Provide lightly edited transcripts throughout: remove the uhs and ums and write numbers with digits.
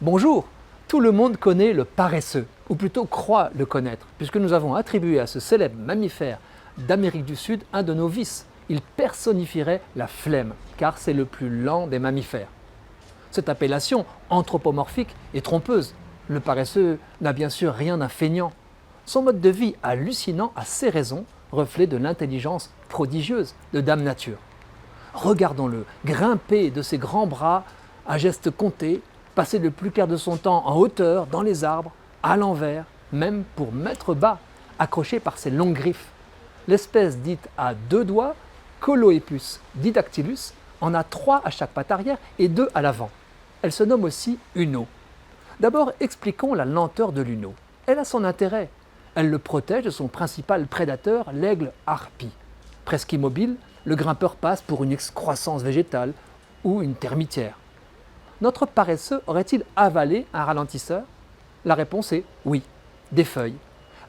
Bonjour! Tout le monde connaît le paresseux, ou plutôt croit le connaître, puisque nous avons attribué à ce célèbre mammifère d'Amérique du Sud un de nos vices. Il personnifierait la flemme, car c'est le plus lent des mammifères. Cette appellation anthropomorphique est trompeuse. Le paresseux n'a bien sûr rien d'un feignant. Son mode de vie hallucinant a ses raisons, reflet de l'intelligence prodigieuse de Dame Nature. Regardons-le, grimper de ses grands bras à gestes comptés, passer le plus clair de son temps en hauteur, dans les arbres, à l'envers, même pour mettre bas, accroché par ses longues griffes. L'espèce dite à deux doigts, Coloepus didactylus, en a 3 à chaque patte arrière et 2 à l'avant. Elle se nomme aussi Uno. D'abord, expliquons la lenteur de l'Uno. Elle a son intérêt. Elle le protège de son principal prédateur, l'aigle harpie. Presque immobile, le grimpeur passe pour une excroissance végétale ou une termitière. Notre paresseux aurait-il avalé un ralentisseur? La réponse est oui, des feuilles.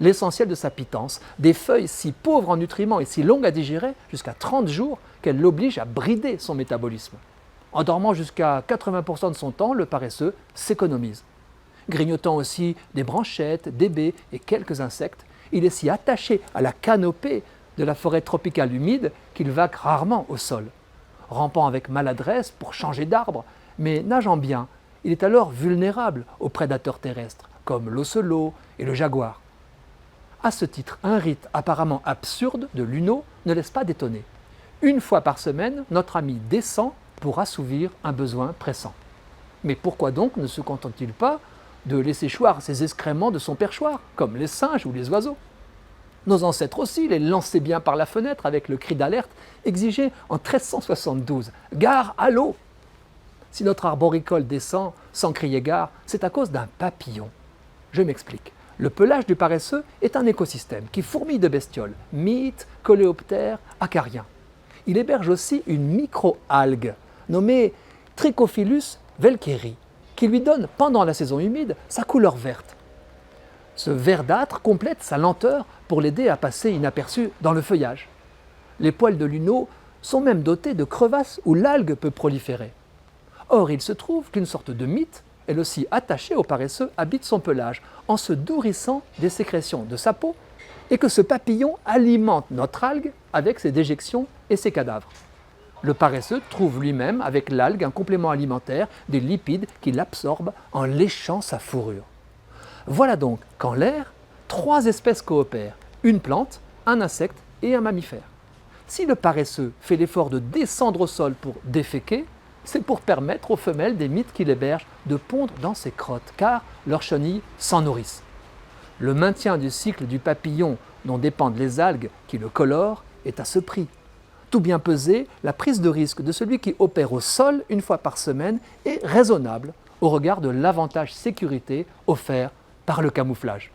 L'essentiel de sa pitance, des feuilles si pauvres en nutriments et si longues à digérer, jusqu'à 30 jours, qu'elles l'obligent à brider son métabolisme. En dormant jusqu'à 80% de son temps, le paresseux s'économise. Grignotant aussi des branchettes, des baies et quelques insectes, il est si attaché à la canopée de la forêt tropicale humide qu'il vague rarement au sol. Rampant avec maladresse pour changer d'arbre, mais nageant bien, il est alors vulnérable aux prédateurs terrestres, comme l'ocelot et le jaguar. À ce titre, un rite apparemment absurde de l'Uno ne laisse pas d'étonner. Une fois par semaine, notre ami descend pour assouvir un besoin pressant. Mais pourquoi donc ne se contente-t-il pas de laisser choir ses excréments de son perchoir, comme les singes ou les oiseaux? Nos ancêtres aussi les lançaient bien par la fenêtre avec le cri d'alerte exigé en 1372. « Gare à l'eau !» Si notre arboricole descend sans crier gare, c'est à cause d'un papillon. Je m'explique. Le pelage du paresseux est un écosystème qui fourmille de bestioles, mythes, coléoptères, acariens. Il héberge aussi une micro-algue nommée Trichophilus velkeri, qui lui donne, pendant la saison humide, sa couleur verte. Ce verdâtre complète sa lenteur pour l'aider à passer inaperçu dans le feuillage. Les poils de l'Uno sont même dotés de crevasses où l'algue peut proliférer. Or, il se trouve qu'une sorte de mythe, elle aussi attachée au paresseux, habite son pelage en se nourrissant des sécrétions de sa peau et que ce papillon alimente notre algue avec ses déjections et ses cadavres. Le paresseux trouve lui-même avec l'algue un complément alimentaire, des lipides qu'il absorbe en léchant sa fourrure. Voilà donc qu'en l'air, 3 espèces coopèrent, une plante, un insecte et un mammifère. Si le paresseux fait l'effort de descendre au sol pour déféquer, c'est pour permettre aux femelles des mythes qu'il héberge de pondre dans ses crottes, car leurs chenilles s'en nourrissent. Le maintien du cycle du papillon dont dépendent les algues qui le colorent est à ce prix. Tout bien pesé, la prise de risque de celui qui opère au sol une fois par semaine est raisonnable au regard de l'avantage sécurité offert par le camouflage.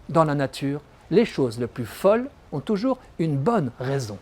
Dans la nature, les choses les plus folles ont toujours une bonne raison.